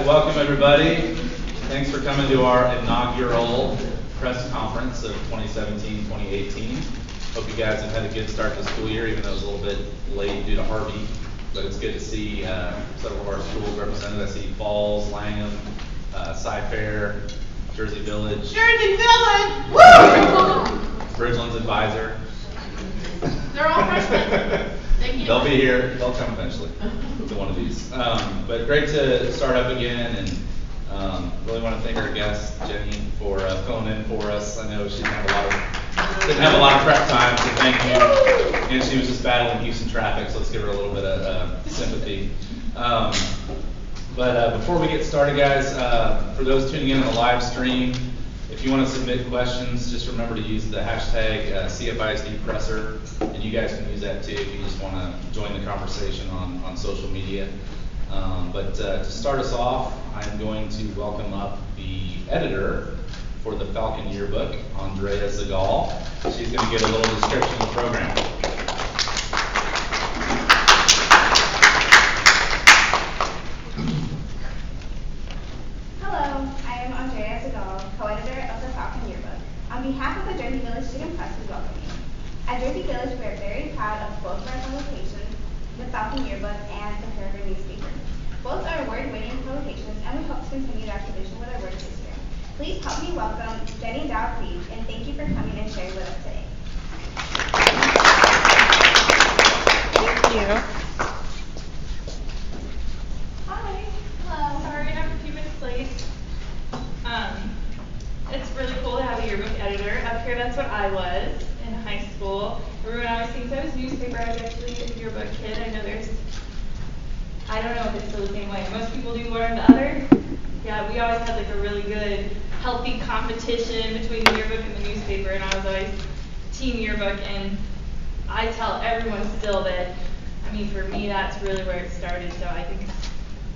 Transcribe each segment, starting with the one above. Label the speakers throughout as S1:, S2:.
S1: Welcome everybody. Thanks for coming to our inaugural press conference of 2017-2018. Hope you guys have had a good start to the school year, even though it was a little bit late due to Harvey. But it's good to see several of our schools represented. I see Falls, Langham, Cy-Fair, Jersey Village.
S2: Jersey Village! Woo!
S1: Bridgeland's Advisor.
S2: They're all freshmen.
S1: They'll be here. They'll come eventually to one of these. But great to start up again, and really want to thank our guest Jenny for filling in for us. I know she didn't have a lot of prep time, so thank you. And she was just battling Houston traffic, so let's give her a little bit of sympathy. But before we get started, guys, for those tuning in on the live stream, if you want to submit questions, just remember to use the hashtag CFISDpresser, and you guys can use that too if you just want to join the conversation on social media. But to start us off, I'm going to welcome up the editor for the Falcon Yearbook, Andrea Zagal. She's going to give a little description of the program.
S3: Co-editor of the Falcon Yearbook. On behalf of the Jersey Village Student Press, we welcome you. At Jersey Village, we are very proud of both of our publications, the Falcon Yearbook and the Peregrine newspaper. Both are award-winning publications, and we hope to continue that tradition with our work this year. Please help me welcome Jenny and Creech, and thank you for coming and sharing with us today.
S2: Thank you.
S4: Hi. Hello. Sorry, I'm a few minutes late. It's really cool to have a yearbook editor. Up here, that's what I was in high school. Everyone always thinks I was newspaper. I was actually a yearbook kid. I don't know if it's still the same way. Most people do one or the other. Yeah, we always had like a really good, healthy competition between the yearbook and the newspaper, and I was always team yearbook. And I tell everyone still that, for me, that's really where it started. So I think it's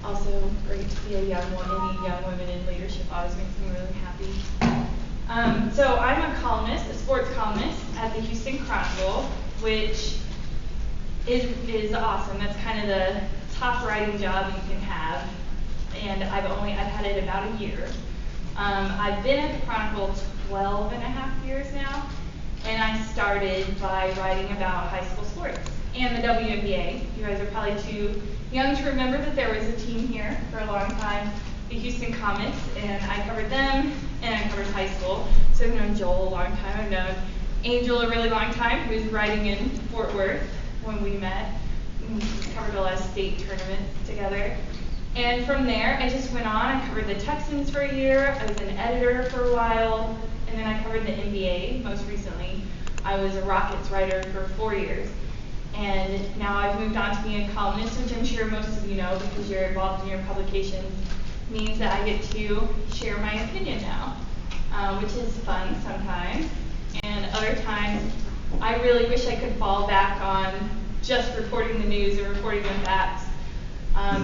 S4: also great to see any young women in leadership. Always makes me really happy. So I'm a columnist, a sports columnist at the Houston Chronicle, which is awesome. That's kind of the top writing job you can have, and I've had it about a year. I've been at the Chronicle 12 and a half years now, and I started by writing about high school sports and the WNBA. You guys are probably too young to remember that there was a team here for a long time, the Houston Comets, and I covered them, and I covered high school. So I've known Joel a long time. I've known Angel a really long time, who was writing in Fort Worth when we met. We covered a lot of state tournaments together. And from there, I just went on. I covered the Texans for a year. I was an editor for a while, and then I covered the NBA most recently. I was a Rockets writer for 4 years. And now I've moved on to being a columnist, which I'm sure most of you know because you're involved in your publications, means that I get to share my opinion now, which is fun sometimes. And other times, I really wish I could fall back on just reporting the news or reporting the facts,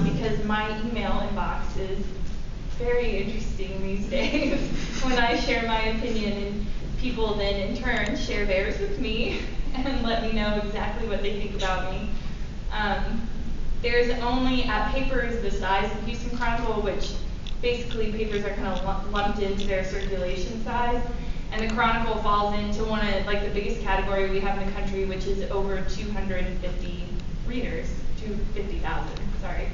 S4: because my email inbox is very interesting these days when I share my opinion, and people then in turn share theirs with me and let me know exactly what they think about me. There's only papers the size of Houston Chronicle, which basically papers are kind of lumped into their circulation size, and the Chronicle falls into one of the biggest category we have in the country, which is over 250 readers, 250,000, sorry.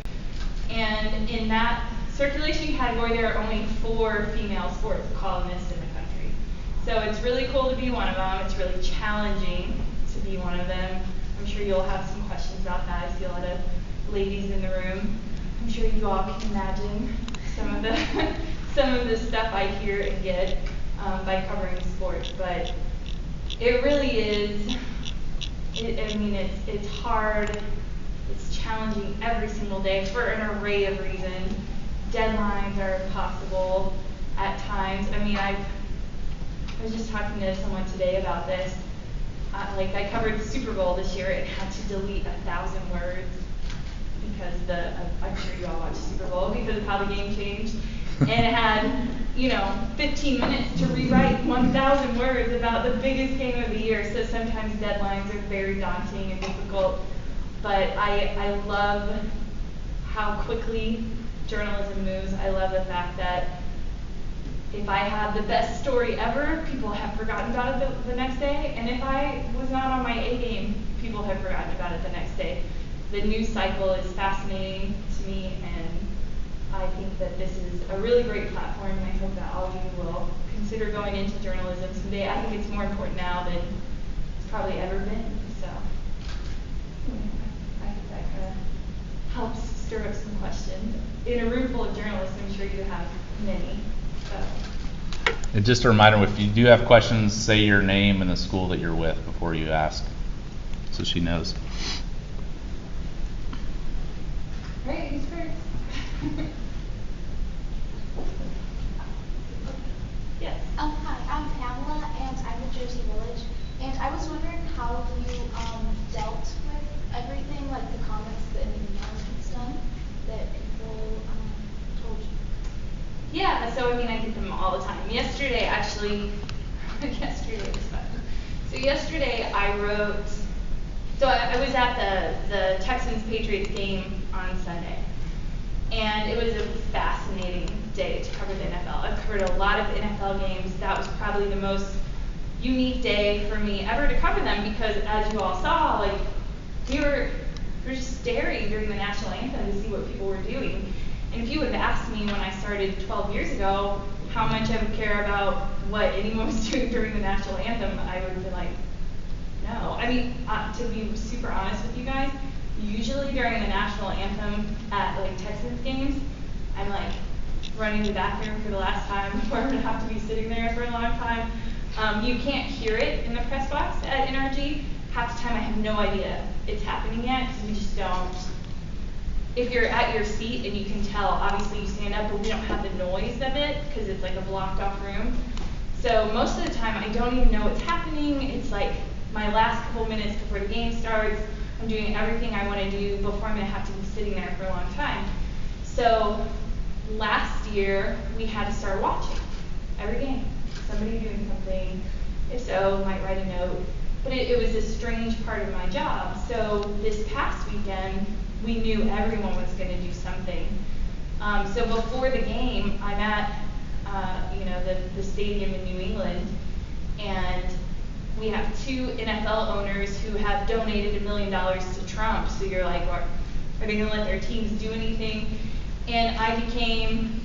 S4: And in that circulation category, there are only 4 female sports columnists in the country. So it's really cool to be one of them. It's really challenging to be one of them. I'm sure you'll have some questions about that. I see a lot of ladies in the room. I'm sure you all can imagine some of the stuff I hear and get by covering sports. But it really is. It's hard. It's challenging every single day for an array of reasons. Deadlines are impossible at times. I was just talking to someone today about this. I covered the Super Bowl this year and had to delete 1,000 words because I'm sure you all watched the Super Bowl because of how the game changed, and it had 15 minutes to rewrite 1,000 words about the biggest game of the year. So sometimes deadlines are very daunting and difficult, but I love how quickly journalism moves. I love the fact that if I have the best story ever, people have forgotten about it the next day, and if I was not on my A game, people have forgotten about it the next day. The news cycle is fascinating to me, and I think that this is a really great platform, and I hope that all of you will consider going into journalism someday. I think it's more important now than it's probably ever been, so I think that kind of helps stir up some questions. In a room full of journalists, I'm sure you have many.
S1: And just a reminder, if you do have questions, say your name and the school that you're with before you ask, so she knows.
S4: All right, who's first? Yes.
S5: Hi, I'm Pamela, and I'm with Jersey Village. And I was wondering how you dealt with everything, like the comments and emails and stuff that people told you.
S4: Yeah, so I mean, I get them all the time. Yesterday, actually, yesterday was fun. So yesterday I wrote, so I was at the Texans-Patriots game on Sunday. And it was a fascinating day to cover the NFL. I've covered a lot of NFL games. That was probably the most unique day for me ever to cover them because, as you all saw, like, we were just staring during the national anthem to see what people were doing. And if you would have asked me when I started 12 years ago how much I would care about what anyone was doing during the national anthem, I would have been like, no. I mean, to be super honest with you guys, usually during the national anthem at like Texans games, I'm like running to the bathroom for the last time before I'm gonna have to be sitting there for a long time. You can't hear it in the press box at NRG. Half the time I have no idea it's happening yet because we just don't. If you're at your seat and you can tell, obviously you stand up, but we don't have the noise of it because it's like a blocked off room. So most of the time I don't even know what's happening. It's like my last couple minutes before the game starts. I'm doing everything I want to do before I'm going to have to be sitting there for a long time. So last year we had to start watching every game. Somebody doing something. If so, might write a note. But it was a strange part of my job. So this past weekend, we knew everyone was going to do something. So before the game, I'm at the stadium in New England, and we have two NFL owners who have donated $1 million to Trump. So you're like, are they going to let their teams do anything? And I became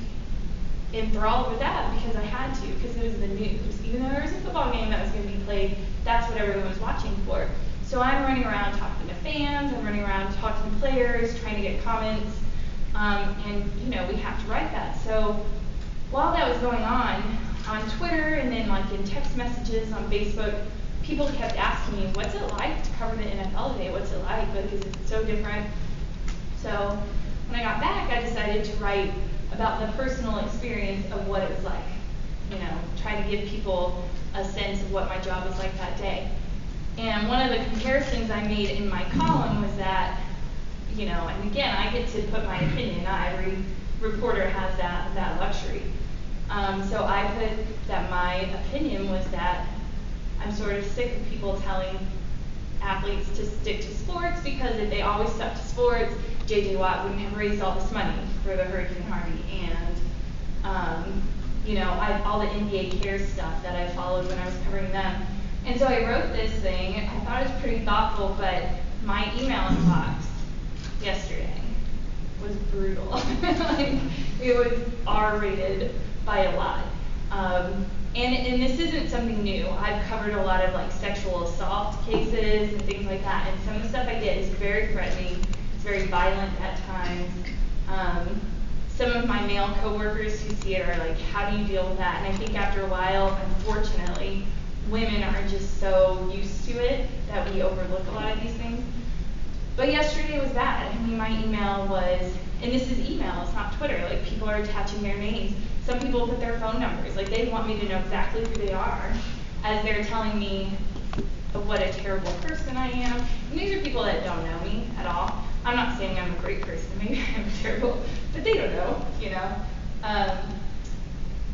S4: enthralled with that because I had to, because it was the news. Even though there was a football game that was going to be played, that's what everyone was watching for. So I'm running around talking to fans, I'm running around talking to players, trying to get comments, and we have to write that. So while that was going on Twitter and then like in text messages on Facebook, people kept asking me, what's it like to cover the NFL today? What's it like? Because it's so different. So when I got back, I decided to write about the personal experience of what it was like. Try to give people a sense of what my job was like that day. And one of the comparisons I made in my column was that, and again, I get to put my opinion. Not every reporter has that luxury. So I put that my opinion was that I'm sort of sick of people telling athletes to stick to sports because if they always stuck to sports, J.J. Watt wouldn't have raised all this money for the Hurricane Harvey. And, all the NBA Cares stuff that I followed when I was covering them. And so I wrote this thing. I thought it was pretty thoughtful, but my email inbox yesterday was brutal. Like, it was R-rated by a lot. And this isn't something new. I've covered a lot of like sexual assault cases and things like that. And some of the stuff I get is very threatening. It's very violent at times. Some of my male coworkers who see it are like, how do you deal with that? And I think after a while, unfortunately, women are just so used to it that we overlook a lot of these things. But yesterday was bad. I mean, my email was, and this is email, it's not Twitter. Like, people are attaching their names. Some people put their phone numbers. Like, they want me to know exactly who they are as they're telling me of what a terrible person I am. And these are people that don't know me at all. I'm not saying I'm a great person. Maybe I'm terrible, but they don't know,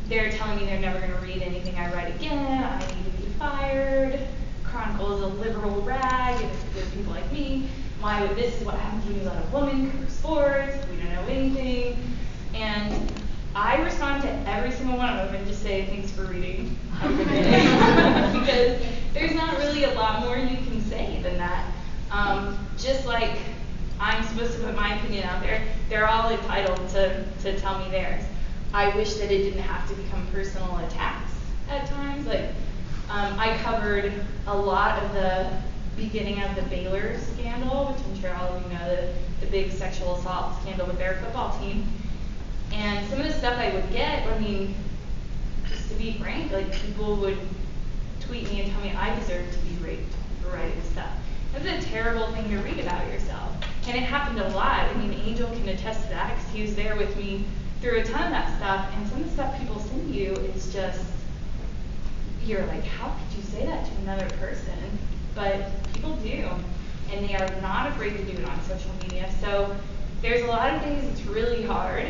S4: They're telling me they're never going to read anything I write again. I need to be fired. Chronicle is a liberal rag, and it's good people like me. This is what happens when you let a woman cover sports. We don't know anything. I respond to every single one of them and just say thanks for reading. Have a good day. Because there's not really a lot more you can say than that. Just like I'm supposed to put my opinion out there, they're all entitled to tell me theirs. I wish that it didn't have to become personal attacks at times. Like, I covered a lot of the beginning of the Baylor scandal, which I'm sure all of you know, the big sexual assault scandal with their football team. And some of the stuff I would get, I mean, just to be frank, like people would tweet me and tell me I deserve to be raped for writing stuff. That's a terrible thing to read about yourself. And it happened a lot. I mean, Angel can attest to that because he was there with me through a ton of that stuff. And some of the stuff people send you is just, you're like, how could you say that to another person? But people do. And they are not afraid to do it on social media. So there's a lot of days it's really hard.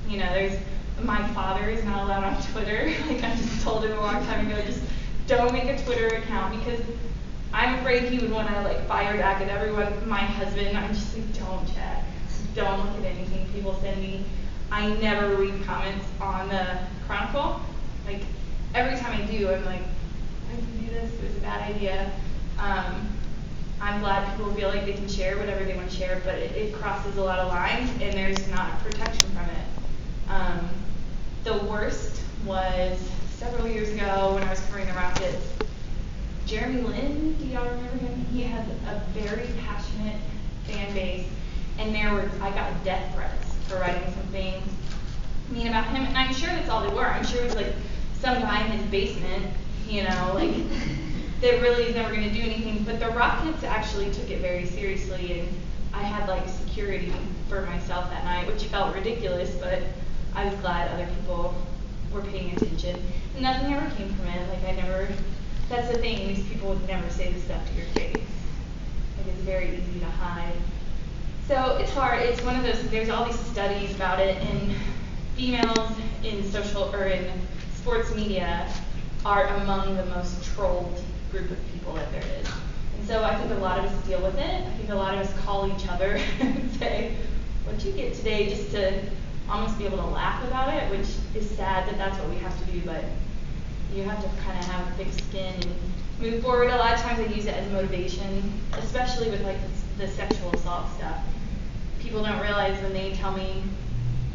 S4: You know, my father is not allowed on Twitter. Like I just told him a long time ago, just don't make a Twitter account because I'm afraid he would want to like fire back at everyone. My husband, I'm just like, don't check. Don't look at anything people send me. I never read comments on the Chronicle. Like every time I do, I'm like, why did you do this? It was a bad idea. I'm glad people feel like they can share whatever they want to share, but it crosses a lot of lines and there's not protection from it. The worst was several years ago when I was covering the Rockets. Jeremy Lin, do y'all remember him? He has a very passionate fan base, and I got death threats for writing something mean about him, and I'm sure that's all they were. I'm sure it was like some guy in his basement, you know, like that really is never going to do anything. But the Rockets actually took it very seriously, and I had like security for myself that night, which felt ridiculous, but I was glad other people were paying attention. And nothing ever came from it. That's the thing, these people would never say this stuff to your face. Like it's very easy to hide. So it's hard. It's one of those, there's all these studies about it, and females in social or in sports media are among the most trolled group of people that there is. And so I think a lot of us deal with it. I think a lot of us call each other and say, what'd you get today, just to almost be able to laugh about it, which is sad that that's what we have to do, but you have to kind of have thick skin and move forward. A lot of times I use it as motivation, especially with like the sexual assault stuff. People don't realize when they tell me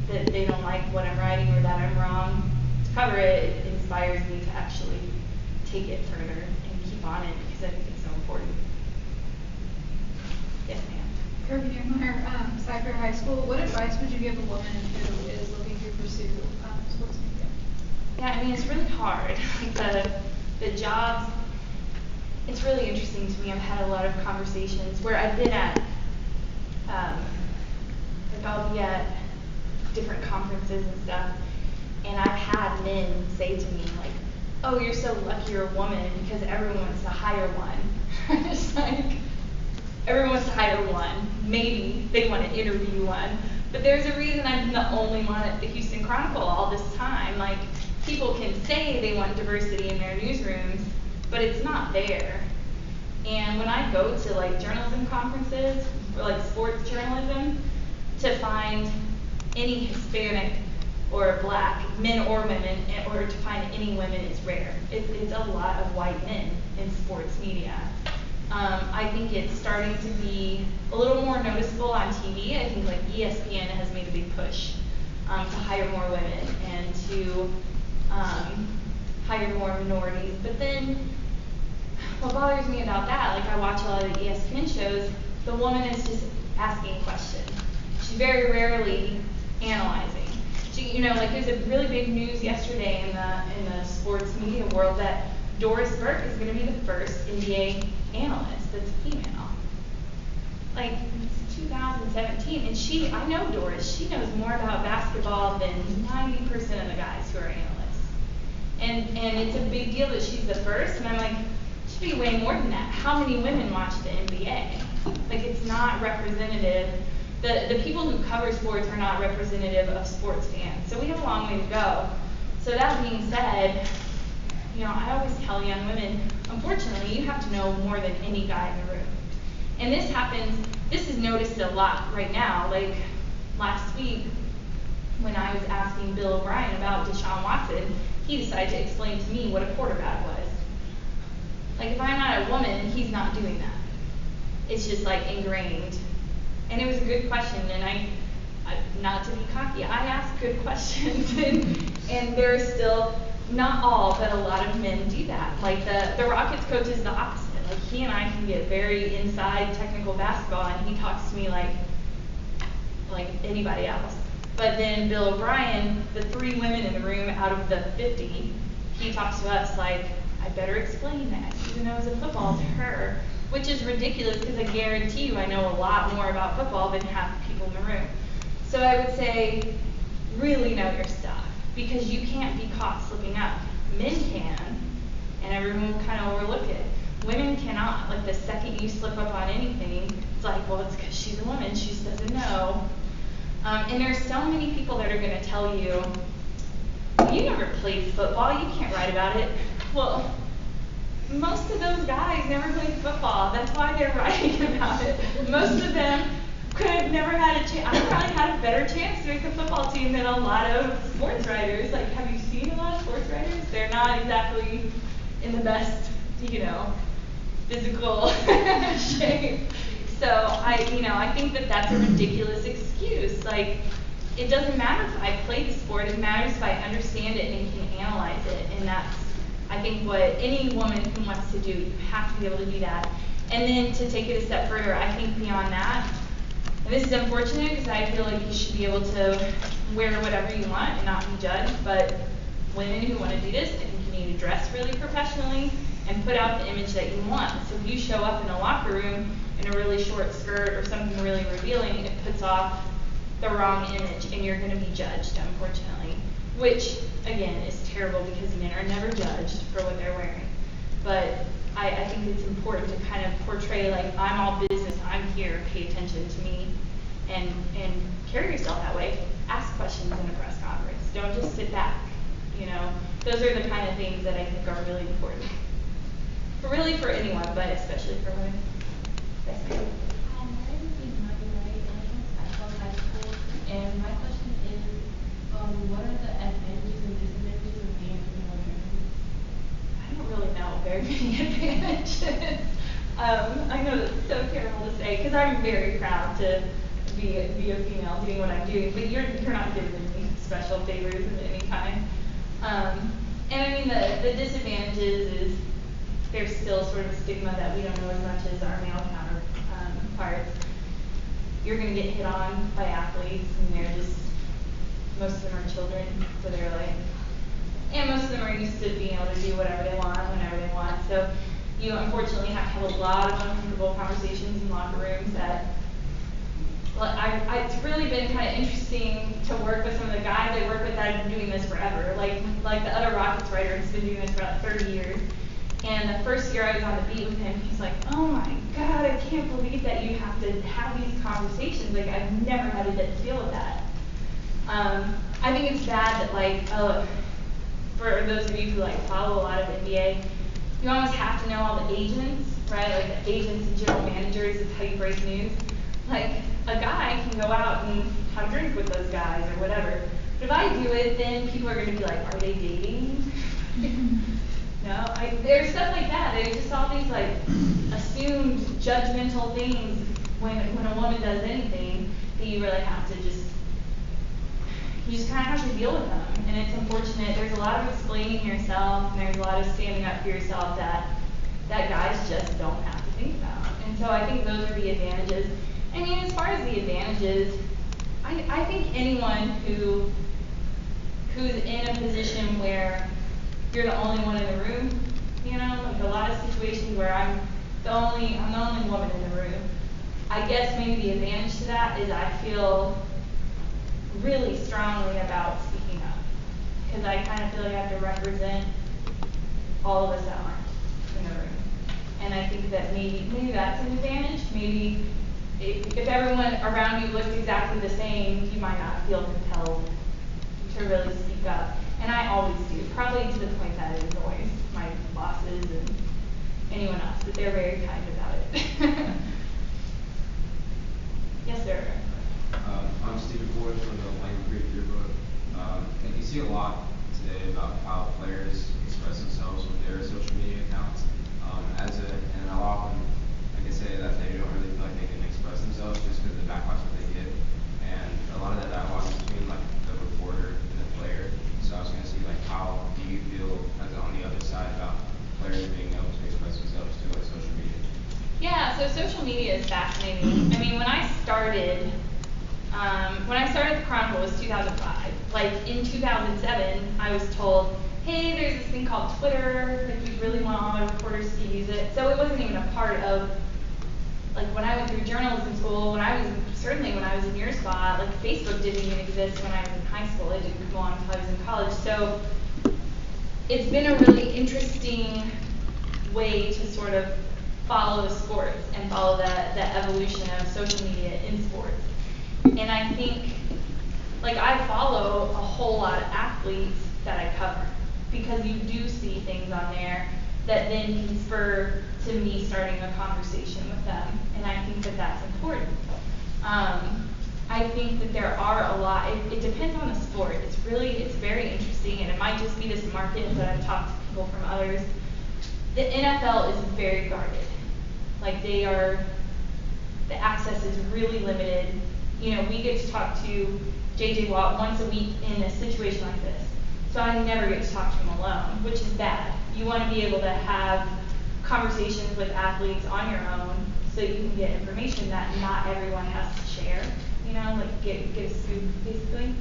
S4: that they don't like what I'm writing or that I'm wrong, to cover it, it inspires me to actually take it further and keep on it because I think it's so important. Yes, ma'am.
S2: Kirby Newmeyer, Cypher High School. What advice would you give a woman who is looking to pursue sports media?
S4: Yeah, I mean, it's really hard. Like the jobs, it's really interesting to me. I've had a lot of conversations where I've been at, like I'll be at different conferences and stuff, and I've had men say to me like, oh, you're so lucky you're a woman because everyone wants to hire one. It's like, everyone wants to hire one. Maybe they want to interview one. But there's a reason I'm the only one at the Houston Chronicle all this time. Like, people can say they want diversity in their newsrooms, but it's not there. And when I go to like journalism conferences, or like sports journalism, to find any Hispanic or black, men or women, or to find any women is rare. It's a lot of white men in sports media. I think it's starting to be a little more noticeable on TV. I think like ESPN has made a big push to hire more women and to hire more minorities. But then what bothers me about that, like I watch a lot of the ESPN shows, the woman is just asking questions. She's very rarely analyzing. She, you know, like there's a really big news yesterday in the sports media world that Doris Burke is going to be the first NBA analyst that's female. Like, it's 2017, and I know Doris, she knows more about basketball than 90% of the guys who are analysts. And it's a big deal that she's the first, and I'm like, it should be way more than that. How many women watch the NBA? Like, it's not representative. The people who cover sports are not representative of sports fans. So we have a long way to go. So that being said, you know, I always tell young women, unfortunately, you have to know more than any guy in the room. And this is noticed a lot right now. Like last week, when I was asking Bill O'Brien about Deshaun Watson, he decided to explain to me what a quarterback was. Like, if I'm not a woman, he's not doing that. It's just like ingrained. And it was a good question, and I not to be cocky, I ask good questions, and there are still, not all, but a lot of men do that. Like the Rockets coach is the opposite. Like, he and I can get very inside technical basketball, and he talks to me like anybody else. But then Bill O'Brien, the 3 women in the room out of the 50, he talks to us like, I better explain that, even though it's a football to her, which is ridiculous because I guarantee you I know a lot more about football than half the people in the room. So I would say, really know your stuff, because you can't be caught slipping up. Men can, and everyone will kind of overlook it. Women cannot. Like, the second you slip up on anything, it's like, well, it's because she's a woman, she just doesn't know. And there's so many people that are going to tell you, well, you never played football, you can't write about it. Well, most of those guys never played football. That's why they're writing about it. Most of them could have never had a chance. I probably had a better chance to make the football team than a lot of sports writers. Like, have you seen a lot of sports writers? They're not exactly in the best, physical shape. So I think that that's a ridiculous excuse. Like, it doesn't matter if I play the sport. It matters if I understand it and can analyze it. And that's, I think, what any woman who wants to do. You have to be able to do that. And then to take it a step further, I think beyond that, and this is unfortunate because I feel like you should be able to wear whatever you want and not be judged, but women who want to do this, I think you need to dress really professionally and put out the image that you want. So if you show up in a locker room in a really short skirt or something really revealing, it puts off the wrong image and you're going to be judged, unfortunately. Which, again, is terrible because men are never judged for what they're wearing. But I think it's important to kind of portray, like, I'm all business, I'm here, pay attention to me, and carry yourself that way. Ask questions in a press conference. Don't just sit back, Those are the kind of things that I think are really important. Really for anyone, but especially for women. Yes, ma'am.
S6: My name is Marguerite, and I went to Asheville High School. And my question is, what are the advantages and disadvantages of being a female journalist?
S4: I don't really know very many advantages. I know that's so terrible to say because I'm very proud to be a female doing what I'm doing, but you're not giving me special favors of any kind. And I mean the disadvantages is there's still sort of a stigma that we don't know as much as our male counterparts. You're going to get hit on by athletes, and most of them are children, so they're like, and most of them are used to being able to do whatever they want, whenever they want. So you unfortunately have to have a lot of uncomfortable conversations in locker rooms that, it's really been kind of interesting to work with some of the guys I work with that have been doing this forever. Like the other Rockets writer has been doing this for about 30 years. And the first year I was on the beat with him, he's like, oh my God, I can't believe that you have to have these conversations. Like, I've never had to deal with that. I think it's bad that, for those of you who follow a lot of NBA, you almost have to know all the agents, right? Like the agents and general managers is how you break news. Like, a guy can go out and have a drink with those guys or whatever. But if I do it, then people are going to be like, are they dating? No, there's stuff like that. There's just all these assumed judgmental things when a woman does anything that you really have to you just kind of have to deal with them. And it's unfortunate. There's a lot of explaining yourself, and there's a lot of standing up for yourself that guys just don't have to think about. And so I think those are the advantages. I mean, as far as the advantages, I think anyone who's in a position where you're the only one in the room, like a lot of situations where I'm the only woman in the room. I guess maybe the advantage to that is I feel really strongly about speaking up, because I kind of feel like I have to represent all of us that aren't in the room. And I think that maybe that's an advantage. Maybe if everyone around you looked exactly the same, you might not feel compelled to really speak up. And I always do, probably to the point that it annoys my bosses and anyone else, but they're very kind about it. Yes, sir.
S7: I'm Stephen Ford from the Creech yearbook. And you see a lot today about how players express themselves with their social media accounts. And I'll often, I can say that they don't really feel like they can express themselves just because of the backlash that they get. And a lot of that dialogue is between like the reporter and the player. So I was going to see like how do you feel as on the other side about players being able to express themselves through like social media?
S4: Yeah, so social media is fascinating. I mean, when I started the Chronicle was 2005. Like in 2007, I was told, hey, there's this thing called Twitter, if you really want all the reporters to use it. So it wasn't even a part of, like when I went through journalism school, certainly when I was in your spot, like Facebook didn't even exist when I was in high school. It didn't come along until I was in college. So it's been a really interesting way to sort of follow the sports and follow the evolution of social media in sports. And I think, like I follow a whole lot of athletes that I cover because you do see things on there that then can spur to me starting a conversation with them, and I think that that's important. I think that there are a lot, it depends on the sport. It's very interesting, and it might just be this market, but I've talked to people from others. The NFL is very guarded. Like the access is really limited. You know, we get to talk to J.J. Watt once a week in a situation like this. So I never get to talk to him alone, which is bad. You want to be able to have conversations with athletes on your own so you can get information that not everyone has to share, you know, like get a scoop basically.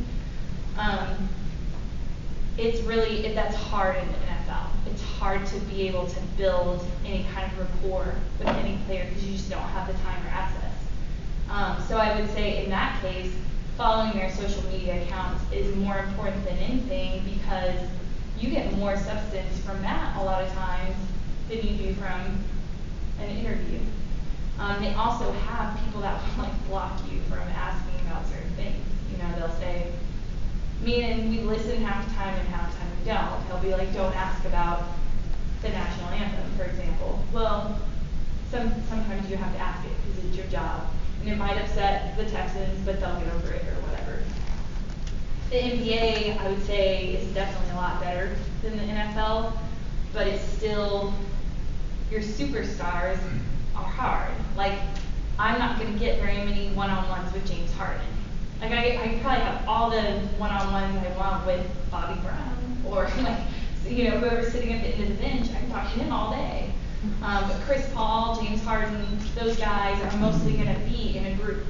S4: That's hard in the NFL. It's hard to be able to build any kind of rapport with any player because you just don't have the time or access. So I would say in that case, following their social media accounts is more important than anything because you get more substance from that a lot of times than you do from an interview. They also have people that will like block you from asking about certain things. You know, they'll say, we listen half the time and half the time we don't. They'll be like, don't ask about the national anthem, for example. Well, sometimes you have to ask it because it's your job. And it might upset the Texans, but they'll get over it or whatever. The NBA, I would say, is definitely a lot better than the NFL, but it's still, your superstars are hard. Like, I'm not going to get very many one-on-ones with James Harden. Like, I probably have all the one-on-ones I want with Bobby Brown or, like, you know, whoever's sitting at the end of the bench. I can talk to him all day. But Chris Paul, James Harden, those guys are mostly going to be in a group.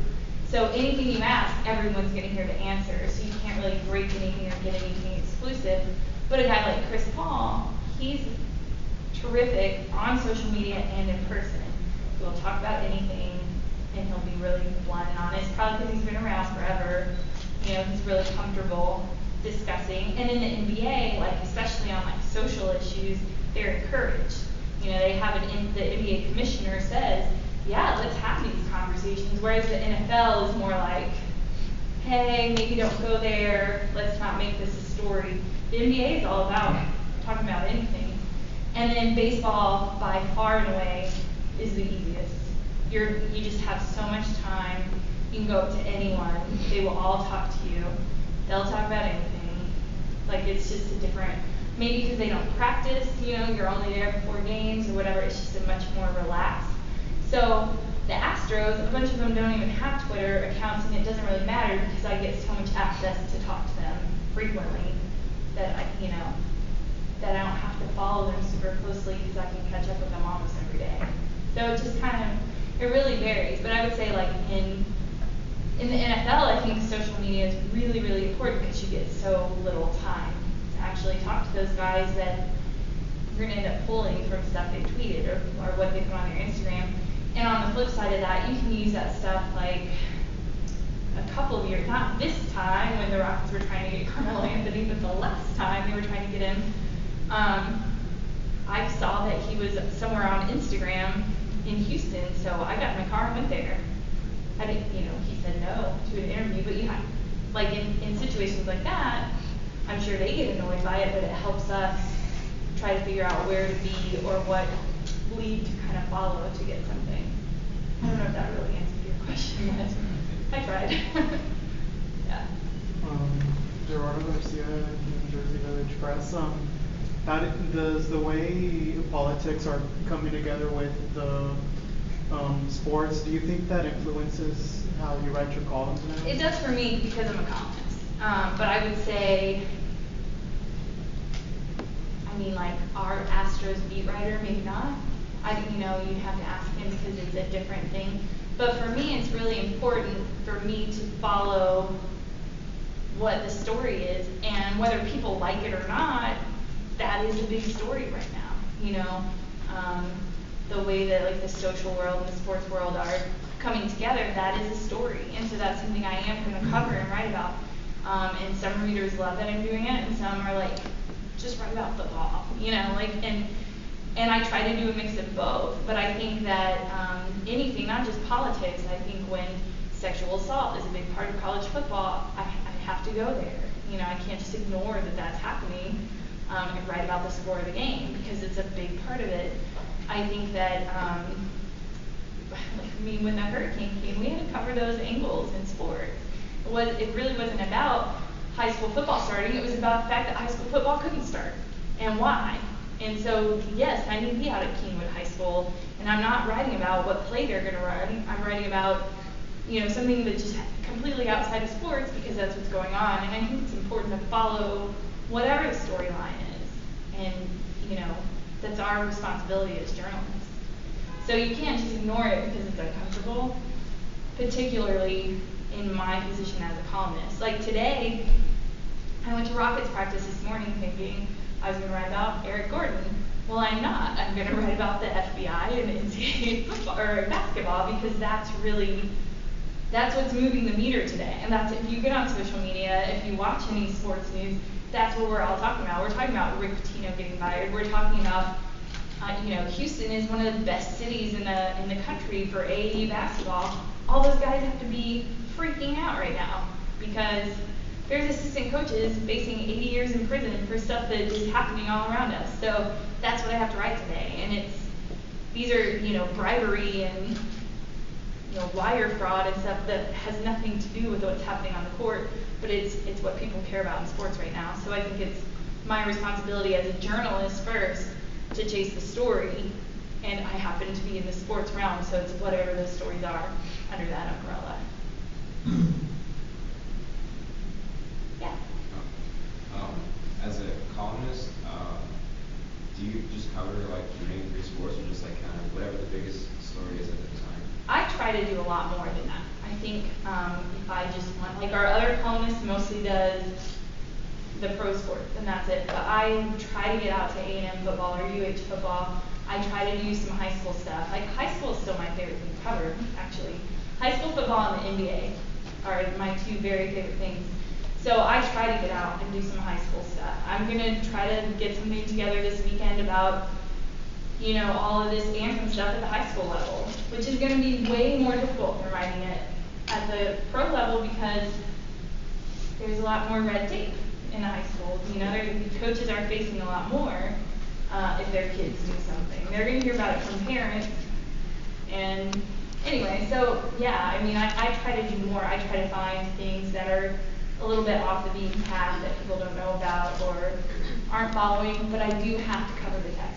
S4: So anything you ask, everyone's going to hear the answer. So you can't really break anything or get anything exclusive. But a guy like Chris Paul, he's terrific on social media and in person. He'll talk about anything, and he'll be really blunt and honest, probably because he's been around forever. You know, he's really comfortable discussing. And in the NBA, like especially on like social issues, they're encouraged. You know, the NBA commissioner says, yeah, let's have these conversations. Whereas the NFL is more like, hey, maybe don't go there. Let's not make this a story. The NBA is all about talking about anything. And then baseball, by far and away, is the easiest. You just have so much time. You can go up to anyone. They will all talk to you. They'll talk about anything. Like it's just a different, maybe because they don't practice, you know, you're only there before games or whatever, it's just a much more relaxed. So the Astros, a bunch of them don't even have Twitter accounts, and it doesn't really matter because I get so much access to talk to them frequently that I don't have to follow them super closely because I can catch up with them almost every day. So it just it really varies. But I would say like in the NFL, I think social media is really, really important because you get so little time to actually talk to those guys that you're going to end up pulling from stuff they tweeted or what they put on their Instagram. And on the flip side of that, you can use that stuff like a couple of years, not this time when the Rockets were trying to get Carmelo Anthony, but the last time they were trying to get him. I saw that he was somewhere on Instagram in Houston, so I got in my car and went there. I didn't, he said no to an interview, but you have, like in situations like that, I'm sure they get annoyed by it, but it helps us try to figure out where to be or what lead to kind of follow to get something. I don't know if that really answered your question, but I tried. Yeah.
S8: Gerardo Garcia, New Jersey Village Press. Does the way politics are coming together with the sports, do you think that influences how you write your columns now?
S4: It does for me because I'm a columnist. But I would say, I mean, like our Astros beat writer, maybe not. You'd have to ask him because it's a different thing. But for me, it's really important for me to follow what the story is, and whether people like it or not, that is a big story right now. The way that like the social world and the sports world are coming together, that is a story, and so that's something I am going to cover and write about. And some readers love that I'm doing it, and some are like, just write about football, and I try to do a mix of both. But I think that anything, not just politics, I think when sexual assault is a big part of college football, I have to go there. I can't just ignore that that's happening and write about the score of the game because it's a big part of it. I think that, when the hurricane came, we had to cover those angles in sports. It really wasn't about high school football starting, it was about the fact that high school football couldn't start, and why. And so, yes, I need to be out at Keenwood High School, and I'm not writing about what play they're going to run, I'm writing about, something that's just completely outside of sports because that's what's going on, and I think it's important to follow whatever the storyline is, and, that's our responsibility as journalists. So you can't just ignore it because it's uncomfortable, particularly in my position as a columnist. Like today, I went to Rockets practice this morning thinking I was going to write about Eric Gordon. Well, I'm not. I'm going to write about the FBI and NCAA football or basketball because that's what's moving the meter today. And that's, if you get on social media, if you watch any sports news, that's what we're all talking about. We're talking about Rick Pitino getting fired. We're talking about, Houston is one of the best cities in the country for AAU basketball. All those guys have to be freaking out right now because there's assistant coaches facing 80 years in prison for stuff that is happening all around us. So that's what I have to write today. And these are, bribery and, wire fraud and stuff that has nothing to do with what's happening on the court, but it's what people care about in sports right now. So I think it's my responsibility as a journalist first to chase the story, and I happen to be in the sports realm, so it's whatever those stories are under that umbrella. Yeah.
S7: As a columnist, do you just cover like your main three sports, or just like kind of whatever the biggest story is at the time?
S4: I try to do a lot more than that. I think if I just want, like our other columnist mostly does the pro sports, and that's it. But I try to get out to A&M football or UH football. I try to do some high school stuff. Like high school is still my favorite thing to cover, actually. High school football and the NBA are my two very favorite things. So I try to get out and do some high school stuff. I'm going to try to get something together this weekend about, all of this anthem stuff at the high school level, which is going to be way more difficult than writing it at the pro level because there's a lot more red tape in high school. The coaches are facing a lot more if their kids do something. They're going to hear about it from parents. And anyway, so yeah, I try to do more. I try to find things that are a little bit off the beaten path that people don't know about or aren't following, but I do have to cover the text.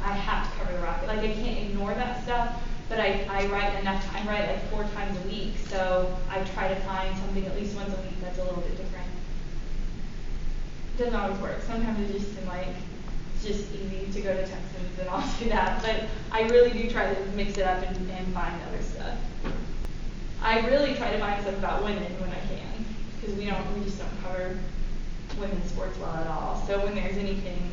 S4: I have to cover the Rocket. Like I can't ignore that stuff, but I write enough. I write like 4 times a week, so I try to find something at least once a week that's a little bit different. It doesn't always work. Sometimes it's just easy to go to Texans and I'll do that, but I really do try to mix it up and find other stuff. I really try to find stuff about women when I can, because we just don't cover women's sports well at all. So when there's anything,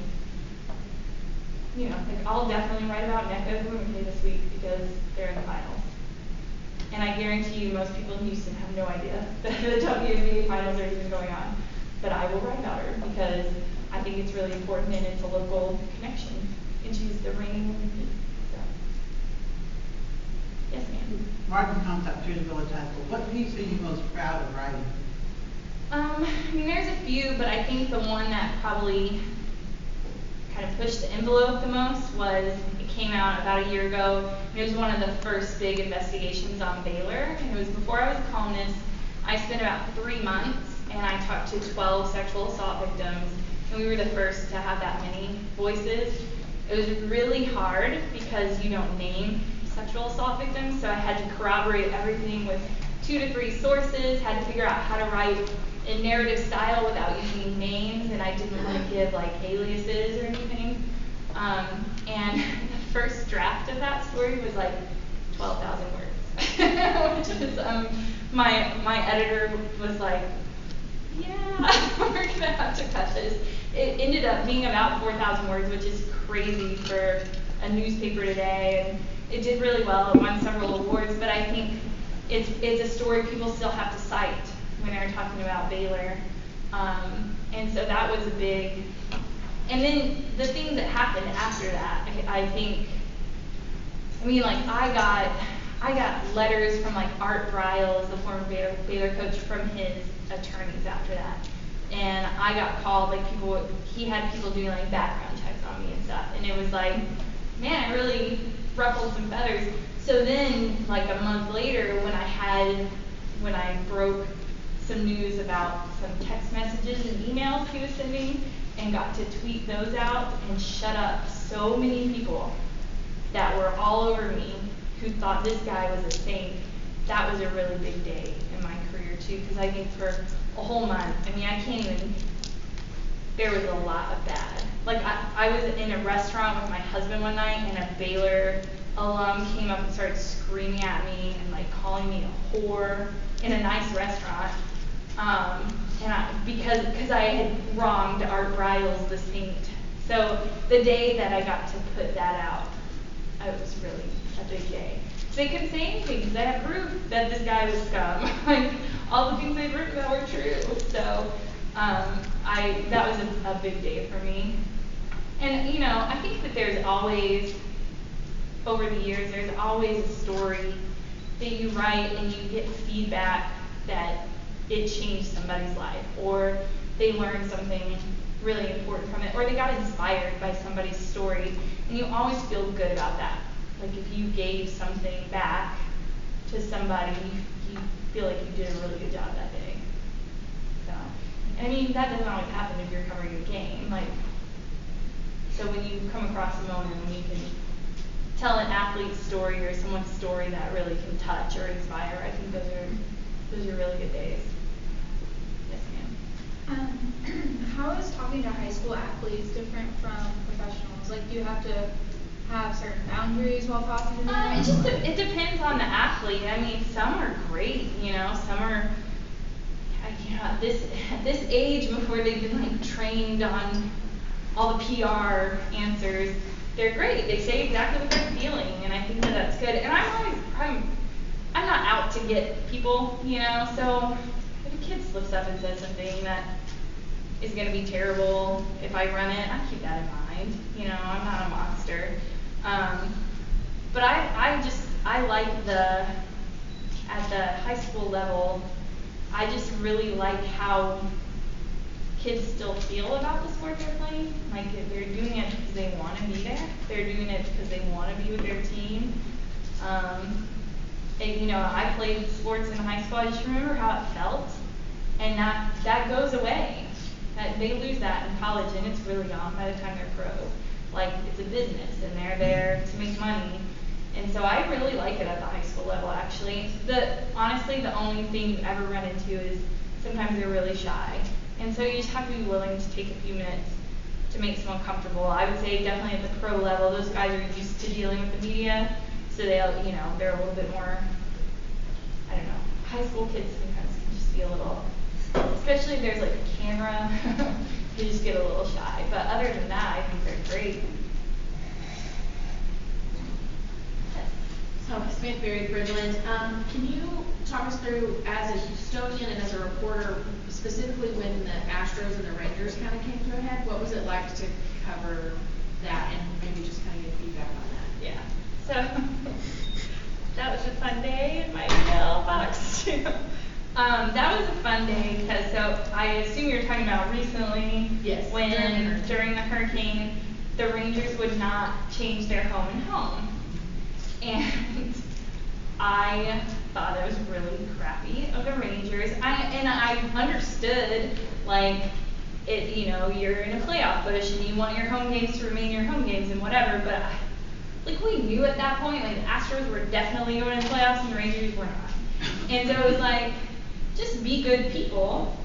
S4: I'll definitely write about NECA's women play this week because they're in the finals. And I guarantee you most people in Houston have no idea that the WNBA finals are even going on. But I will write about her because I think it's really important and it's a local connection. And she's the reigning woman. So. Yes, ma'am.
S9: Martin comes up to the Village High School. What piece are you most proud of writing?
S4: There's a few, but I think the one that probably kind of pushed the envelope the most was, it came out about a year ago, and it was one of the first big investigations on Baylor, and it was before I was a columnist, I spent about 3 months and I talked to 12 sexual assault victims, and we were the first to have that many voices. It was really hard because you don't name sexual assault victims, so I had to corroborate everything with 2 to 3 sources, had to figure out how to write in narrative style without using names, and I didn't want to give like aliases or anything. And the first draft of that story was like 12,000 words, which is, my editor was like, yeah, we're gonna have to cut this. It ended up being about 4,000 words, which is crazy for a newspaper today, and it did really well. It won several awards, but I think it's a story people still have to cite when they're talking about Baylor. And so that was a big, and then the things that happened after that, I think, I mean, like, I got letters from like Art Briles, the former Baylor coach, from his attorneys after that. And I got called, like, he had people doing like background checks on me and stuff. And it was like, man, it really ruffled some feathers. So then, like a month later, when I broke some news about some text messages and emails he was sending, and got to tweet those out and shut up so many people that were all over me who thought this guy was a saint. That was a really big day in my career too, because I think for a whole month, I mean, I can't even, there was a lot of bad. Like, I was in a restaurant with my husband one night, and a Baylor alum came up and started screaming at me and like calling me a whore in a nice restaurant. Because I had wronged Art Briles, the saint. So the day that I got to put that out, it was really a big day. They couldn't say anything because I had proof that this guy was scum. Like, all the things they'd written about were true. So that was a big day for me. And, you know, I think that there's always, over the years, there's always a story that you write and you get feedback that it changed somebody's life, or they learned something really important from it, or they got inspired by somebody's story, and you always feel good about that. Like, if you gave something back to somebody, you feel like you did a really good job that day. So, I mean, that doesn't always happen if you're covering a game. Like, so when you come across a moment when you can tell an athlete's story or someone's story that really can touch or inspire, I think those are really good days. Yes, ma'am.
S2: How is talking to high school athletes different from professionals? Like, do you have to have certain boundaries while talking to them?
S4: It depends on the athlete. I mean, some are great, you know, some are, you know, at this age, before they've been like trained on all the PR answers, they're great. They say exactly what they're feeling, and I think that that's good. And I'm not out to get people, you know, so if a kid slips up and says something that is going to be terrible if I run it, I keep that in mind. You know, I'm not a monster. But I like at the high school level, I just really like how kids still feel about the sport they're playing. Like, they're doing it because they want to be there. They're doing it because they want to be with their team. And, you know, I played sports in high school. I just remember how it felt, and that goes away. They lose that in college, and it's really gone by the time they're pro. Like, it's a business, and they're there to make money. And so I really like it at the high school level, actually. Honestly, the only thing you ever run into is sometimes they're really shy. And so you just have to be willing to take a few minutes to make someone comfortable. I would say definitely at the pro level, those guys are used to dealing with the media, so they'll, you know, they're a little bit more, I don't know. High school kids sometimes can just be a little, especially if there's like a camera, you just get a little shy. But other than that, I think they're great.
S6: So, Smith, very privileged. Can you talk us through, as a custodian and as a reporter, specifically when the Astros and the Rangers kind of came to a head, what was it like to cover that, and maybe just kind of get feedback on that?
S4: Yeah. So that was a fun day in my email box too. That was a fun day because, so I assume you're talking about recently.
S6: Yes.
S4: When during the hurricane, the Rangers would not change their home and home. And I thought it was really crappy of the Rangers. I understood, like, it, you know, you're in a playoff push and you want your home games to remain your home games and whatever, but like we knew at that point, like the Astros were definitely going to the playoffs and the Rangers were not. And so it was like, just be good people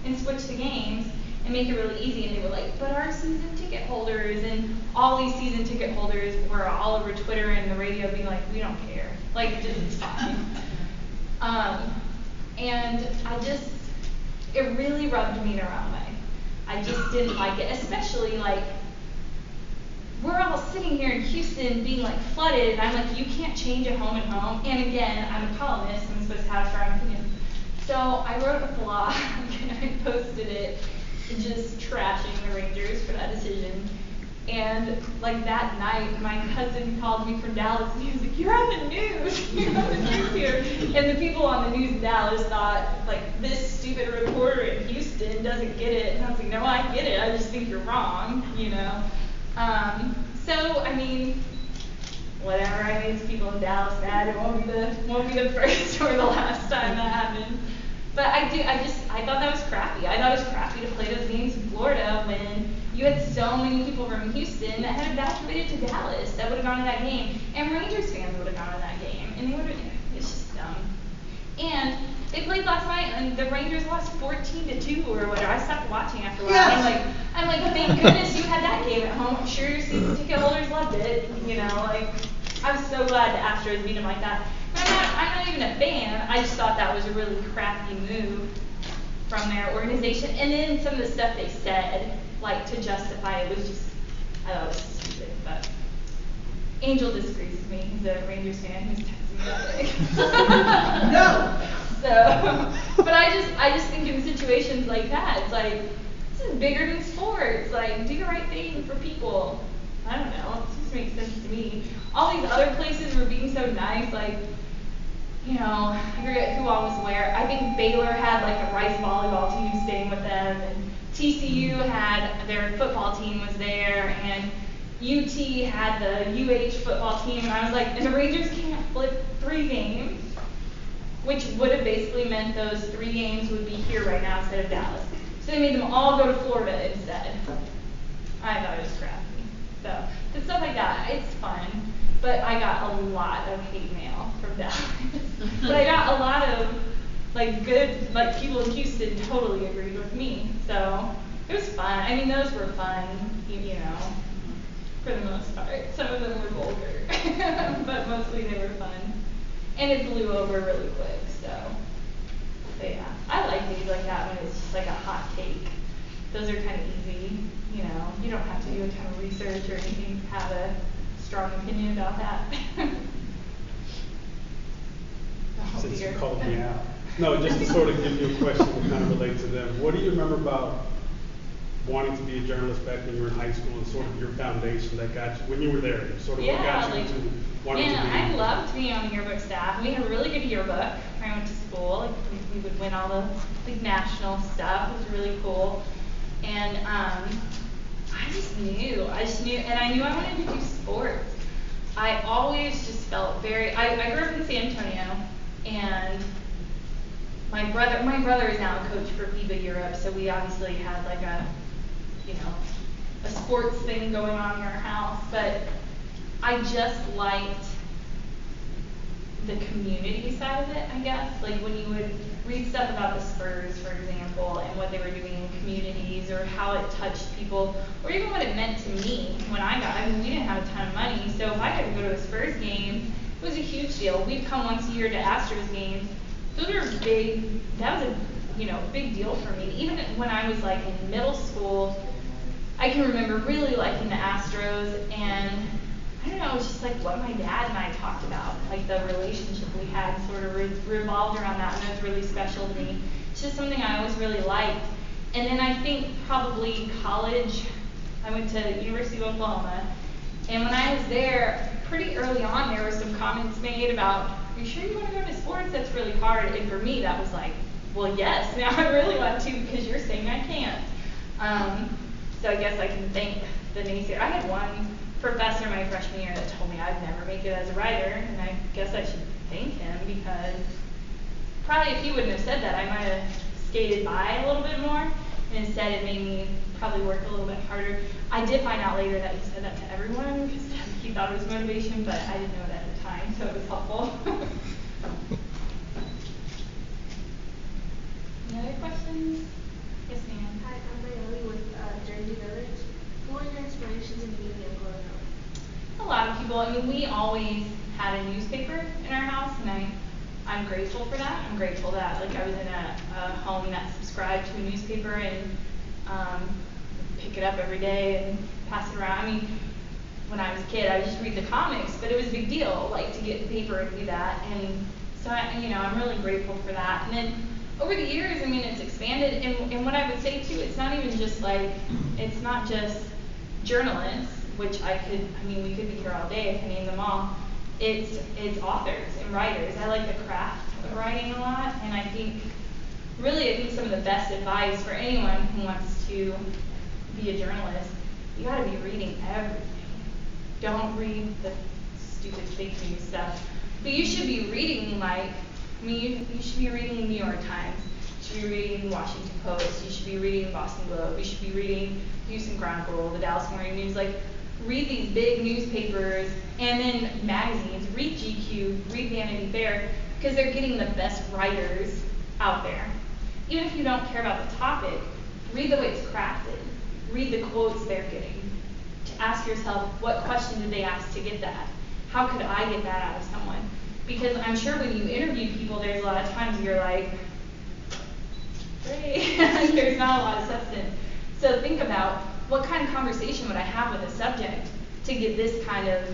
S4: and switch the games and make it really easy. And they were like, but our season ticket holders, and all these season ticket holders were all over Twitter and the radio being like, we don't care. Like, just it's fine. And it really rubbed me the wrong way. I just didn't like it, especially like, we're all sitting here in Houston being like flooded, and I'm like, you can't change a home and home. And again, I'm a columnist, I'm supposed to have a strong opinion. So I wrote a blog and I posted it just trashing the Rangers for that decision. And like that night, my cousin called me from Dallas and he was like, you're on the news, you're on the news here. And the people on the news in Dallas thought, like, this stupid reporter in Houston doesn't get it. And I was like, no, I get it, I just think you're wrong, you know. So, I mean, whatever, I made people in Dallas mad. It won't be the first or the last time that happened. But I thought that was crappy. I thought it was crappy to play those games in Florida when you had so many people from Houston that had evacuated to Dallas that would have gone to that game. And Rangers fans would have gone to that game. And they would have, it's just dumb. And they played last night and the Rangers lost 14-2 or whatever. I stopped watching after a while.
S9: Yes.
S4: I'm like, thank goodness you had that game at home. I'm sure your season ticket holders loved it. You know, like, I was so glad the Astros beat them like that. But I'm not even a fan. I just thought that was a really crappy move from their organization. And then some of the stuff they said, like, to justify it was just, I thought it was stupid. But Angel disagrees with me. He's a Rangers fan who's texting me that day.
S9: No.
S4: So, but I just think in situations like that, it's like, this is bigger than sports. Like, do the right thing for people. I don't know. It just makes sense to me. All these other places were being so nice, like, you know, I forget who all was where. I think Baylor had like a Rice volleyball team staying with them, and TCU had their football team was there, and UT had the UH football team, and I was like, and the Rangers can't flip 3 games, which would have basically meant those 3 games would be here right now instead of Dallas. So they made them all go to Florida instead. I thought it was crappy. So, but stuff like that, it's fun. But I got a lot of hate mail from Dallas. But I got a lot of like good, like people in Houston totally agreed with me. So it was fun. I mean, those were fun, you know, for the most part. Some of them were vulgar, but mostly they were fun. And it blew over really quick. So, but yeah, I like days like that when it's just like a hot take. Those are kind of easy, you know. You don't have to do a ton of research or anything to have a strong opinion about that.
S10: Since you called me out. No, just to sort of give you a question that kind of relate to them. What do you remember about wanting to be a journalist back when you were in high school and sort of your foundation that got you, when you were there, sort of what got you into wanting to be?
S4: I loved being on the yearbook staff. We had a really good yearbook when I went to school. Like, we would win all the like national stuff. It was really cool. And I just knew, and I knew I wanted to do sports. I always just felt I grew up in San Antonio, and my brother is now a coach for FIBA Europe, so we obviously had like a sports thing going on in our house, but I just liked the community side of it, I guess. Like when you would read stuff about the Spurs, for example, and what they were doing in communities, or how it touched people, or even what it meant to me when I mean, we didn't have a ton of money, so if I could go to a Spurs game, it was a huge deal. We'd come once a year to Astros games. Those are big, that was a big deal for me. Even when I was like in middle school, I can remember really liking the Astros, and I don't know, it was just like what my dad and I talked about, like the relationship we had sort of revolved around that, and it was really special to me. It's just something I always really liked. And then I think probably college, I went to University of Oklahoma, and when I was there, pretty early on there were some comments made about, are you sure you want to go into sports? That's really hard. And for me that was like, well yes, now I really want to because you're saying I can't. So I guess I can thank the naysayer. I had one professor my freshman year that told me I'd never make it as a writer, and I guess I should thank him because probably if he wouldn't have said that, I might have skated by a little bit more, and instead it made me probably work a little bit harder. I did find out later that he said that to everyone because he thought it was motivation, but I didn't know it at the time, so it was helpful. Any other questions? Yes, ma'am.
S5: Hi, I'm Naomi with Jersey Village. Who are your inspirations in media growing up?
S4: A lot of people. I mean, we always had a newspaper in our house, and I'm grateful for that. I'm grateful that like I was in a home that subscribed to a newspaper and pick it up every day and pass it around. I mean, when I was a kid, I would just read the comics, but it was a big deal, like to get the paper and do that. And so I'm really grateful for that. And then over the years, I mean, it's expanded. And what I would say too, it's not even just like, it's not just journalists, which we could be here all day if I name them all. It's authors and writers. I like the craft of writing a lot, and I think some of the best advice for anyone who wants to be a journalist, you gotta be reading everything. Don't read the stupid fake news stuff. But you should be reading you should be reading the New York Times, you should be reading the Washington Post, you should be reading the Boston Globe, you should be reading Houston Chronicle, the Dallas Morning News, like read these big newspapers and then magazines, read GQ, read Vanity Fair, because they're getting the best writers out there. Even if you don't care about the topic, read the way it's crafted, read the quotes they're getting. To ask yourself, what question did they ask to get that? How could I get that out of someone? Because I'm sure when you interview people, there's a lot of times you're like, great, there's not a lot of substance. So think about what kind of conversation would I have with a subject to get this kind of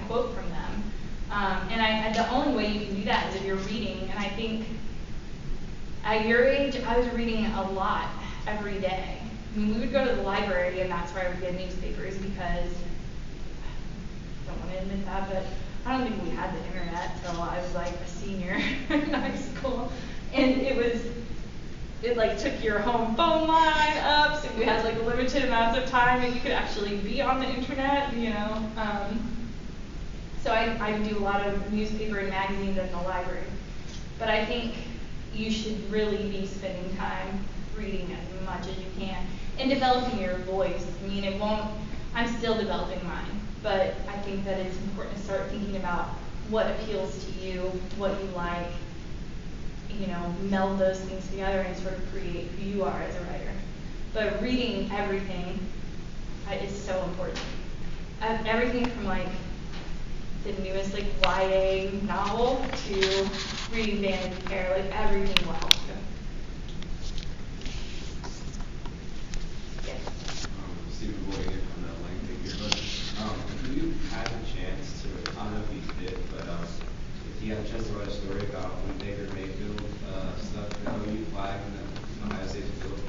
S4: quote from them. And the only way you can do that is if you're reading. And I think at your age, I was reading a lot every day. I mean, we would go to the library, and that's where I would get newspapers because I don't want to admit that, but I don't think we had the internet until I was like a senior in high school. And it like took your home phone line up, so you had like limited amounts of time and you could actually be on the internet, So I do a lot of newspaper and magazines in the library. But I think you should really be spending time reading as much as you can and developing your voice. I mean, I'm still developing mine, but I think that it's important to start thinking about what appeals to you, what you like, meld those things together and sort of create who you are as a writer. But reading everything is so important. Everything from like the newest like YA novel to reading Vanity Fair, like everything will help you. Yes.
S7: Stephen Boyd here from the Lang Figure book. If you had a chance to, I don't know if you did, but if you had a chance to write a story about when Baker Mayfield stuff the OU flag and the Ohio State field,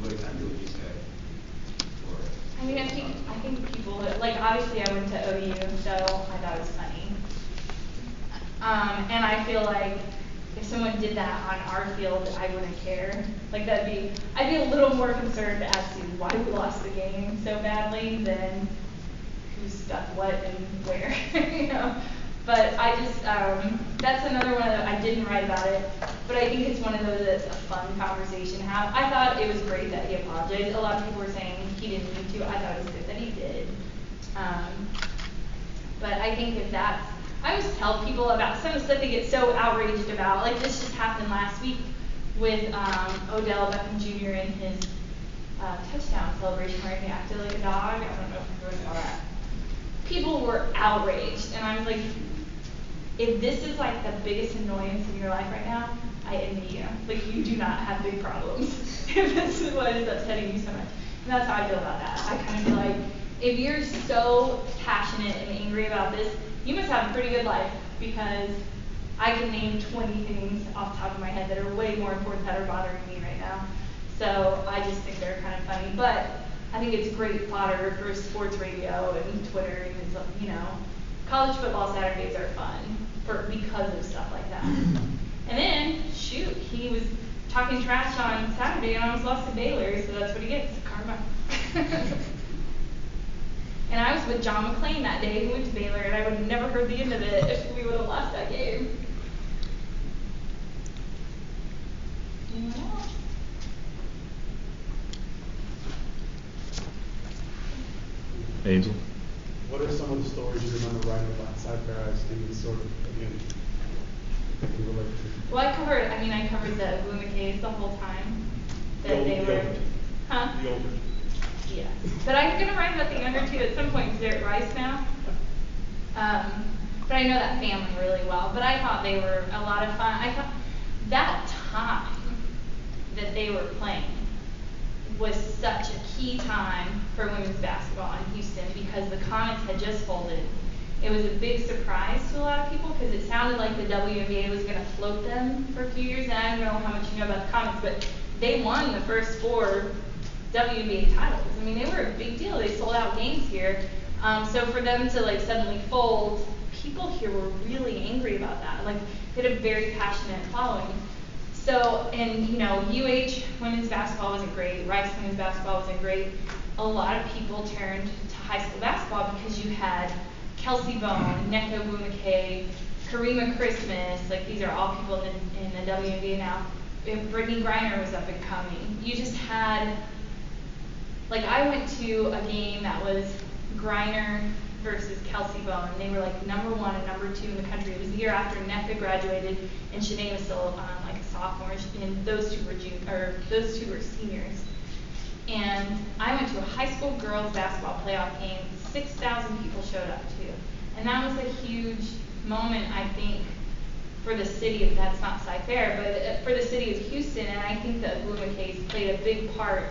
S7: what exactly would you say?
S4: I mean, I think people like obviously I went to OU, so I thought it was funny. And I feel like if someone did that on our field, I wouldn't care. Like I'd be a little more concerned as to why we lost the game so badly than who stuck what and where, But I just, that's another one that I didn't write about it, but I think it's one of those that's a fun conversation to have. I thought it was great that he apologized. A lot of people were saying he didn't need to. I thought it was good that he did. But I think I always tell people about some of the stuff they get so outraged about. Like this just happened last week with Odell Beckham Jr. and his touchdown celebration where he acted like a dog. I don't know if everyone saw that. People were outraged, and I was like, if this is like the biggest annoyance in your life right now, I envy you. Like you do not have big problems if this is what is upsetting you so much. And that's how I feel about that. I kind of feel like if you're so passionate and angry about this, you must have a pretty good life because I can name 20 things off the top of my head that are way more important that are bothering me right now. So I just think they're kind of funny. But I think it's great fodder for sports radio and Twitter and college football Saturdays are fun because of stuff like that. And then, he was talking trash on Saturday and almost lost to Baylor, so that's what he gets, karma. And with John McClain that day who went to Baylor, and I would have never heard the end of it if we would have lost that game. Anyone else?
S11: Angel?
S10: What are some of the stories you remember writing about Cypher as things sort of, again, that you relate to?
S4: Well, I covered the Blue McKays the whole time. That they
S10: The
S4: were,
S10: older.
S4: huh?
S10: The older.
S4: Yes. But I'm gonna write about the younger two at some point, because they're at Rice now. But I know that family really well. But I thought they were a lot of fun. I thought that time that they were playing was such a key time for women's basketball in Houston, because the Comets had just folded. It was a big surprise to a lot of people, because it sounded like the WNBA was going to float them for a few years, and I don't know how much you know about the Comets, but they won the first 4 WNBA titles. I mean, they were a big deal. They sold out games here. So for them to like suddenly fold, people here were really angry about that. Like, they had a very passionate following. So, and you know, UH women's basketball wasn't great, Rice women's basketball wasn't great. A lot of people turned to high school basketball because you had Kelsey Bone, Neko Boo McKay, Karima Christmas, like these are all people in the WNBA now. Brittany Griner was up and coming. You just had, like I went to a game that was Griner versus Kelsey Bone. They were like #1 and #2 in the country. It was the year after Nneka graduated and Shanae was still like a sophomore, and those two were seniors. And I went to a high school girls basketball playoff game. 6,000 people showed up too, and that was a huge moment, I think, for the city of, that's not Cy-Fair, but for the city of Houston. And I think that Blue McKays played a big part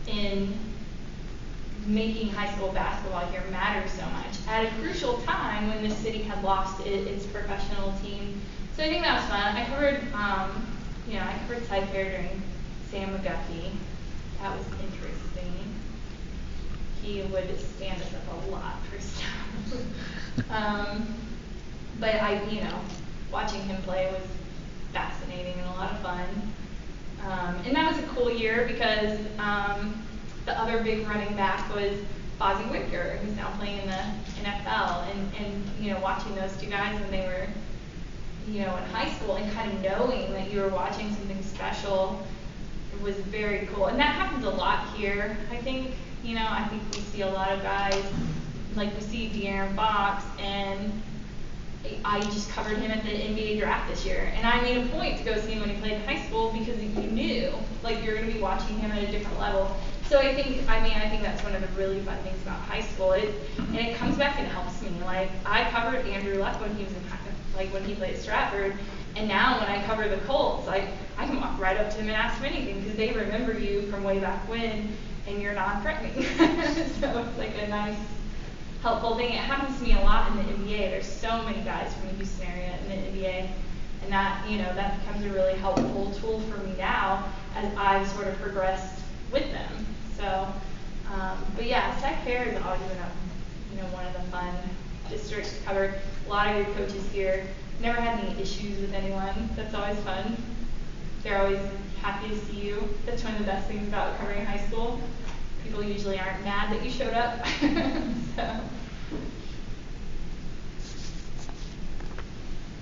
S4: in making high school basketball here matter so much at a crucial time when the city had lost its professional team. So I think that was fun. I covered, I covered Cy-Fair during Sam McGuffey. That was interesting. He would stand us up a lot for stuff. But watching him play was fascinating and a lot of fun. And that was a cool year because the other big running back was Fozzie Whitaker, who's now playing in the NFL. And watching those two guys when they were, in high school and kind of knowing that you were watching something special was very cool. And that happens a lot here. I think we see a lot of guys, like we see De'Aaron Fox, and I just covered him at the NBA draft this year. And I made a point to go see him when he played in high school because you knew, like, you're going to be watching him at a different level. So I think that's one of the really fun things about high school. And it comes back and helps me. Like, I covered Andrew Luck when he was when he played at Stratford. And now when I cover the Colts, I can walk right up to him and ask him anything because they remember you from way back when, and you're non-threatening. So it's like a nice, helpful thing. It happens to me a lot in the NBA. There's so many guys from the Houston area in the NBA, and that becomes a really helpful tool for me now as I've sort of progressed with them. So, but yeah, Cy-Fair has always been one of the fun districts to cover. A lot of good coaches here. Never had any issues with anyone. That's always fun. They're always happy to see you. That's one of the best things about covering high school. People usually aren't mad that you showed up. So.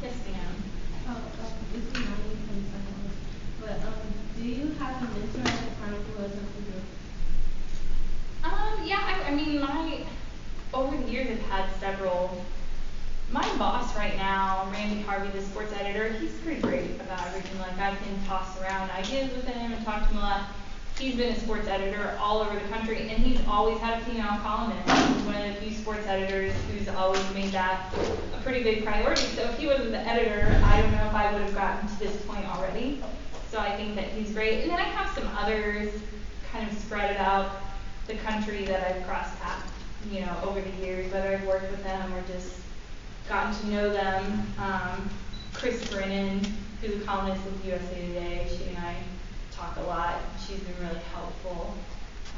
S4: Yes, ma'am.
S12: This is Nani from Sunrise. But do you have a mentor at the Chronicle or something?
S4: Yeah, over the years I've had several. My boss right now, Randy Harvey, the sports editor, he's pretty great about everything. Like, I can toss around ideas with him and talk to him a lot. He's been a sports editor all over the country, and he's always had a female columnist. He's one of the few sports editors who's always made that a pretty big priority. So if he wasn't the editor, I don't know if I would have gotten to this point already. So I think that he's great. And then I have some others kind of spread out the country that I've crossed paths, over the years, whether I've worked with them or just gotten to know them. Chris Brennan, who's a columnist with USA Today, she and I talk a lot. She's been really helpful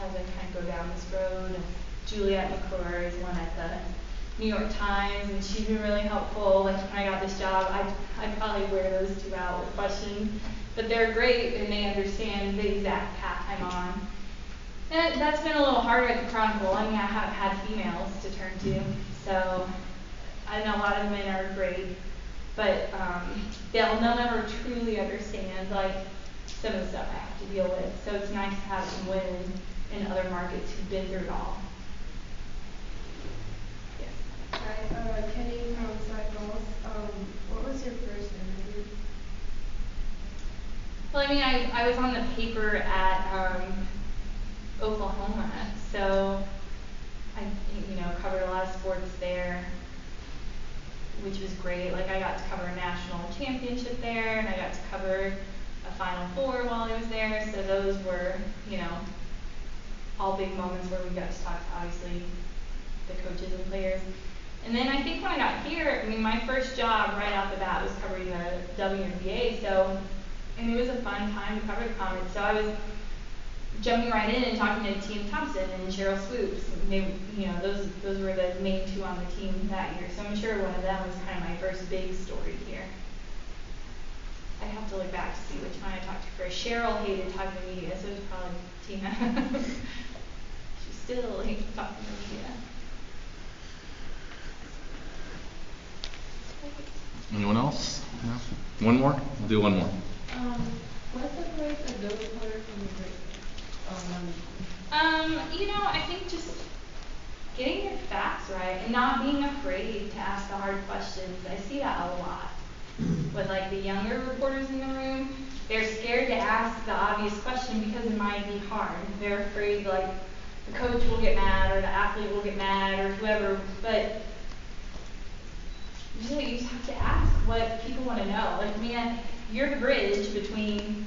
S4: as I kind of go down this road. And Juliette McClure is one at the New York Times, and she's been really helpful. Like, when I got this job, I'd probably wear those two out with questions. But they're great, and they understand the exact path I'm on. And that's been a little harder at the Chronicle. I mean, I haven't had females to turn to, so I know a lot of men are great, but they'll never truly understand like some of the stuff I have to deal with. So it's nice to have some women in other markets who've been through it all. Yes.
S12: Hi, Kenny from Cycles. What was your first interview?
S4: Well, I mean, I was on the paper at Oklahoma, so I covered a lot of sports there, which was great. Like I got to cover a national championship there, and I got to cover a Final Four while I was there. So those were, all big moments where we got to talk to obviously the coaches and players. And then I think when I got here, I mean, my first job right off the bat was covering the WNBA. And it was a fun time to cover the Comets. So I was jumping right in and talking to Tina Thompson and Cheryl Swoops. Those were the main two on the team that year. So I'm sure one of them was kind of my first big story here. I have to look back to see which one I talked to first. Cheryl hated talking to media, so it was probably Tina. She still hates talking to media.
S11: Anyone else? No? One more? We'll do one more.
S12: What separates a good reporter from a great one?
S4: I think just getting your facts right and not being afraid to ask the hard questions. I see that a lot with like the younger reporters in the room. They're scared to ask the obvious question because it might be hard. They're afraid like the coach will get mad or the athlete will get mad or whoever. But you just have to ask what people want to know. Like, man, you're the bridge between,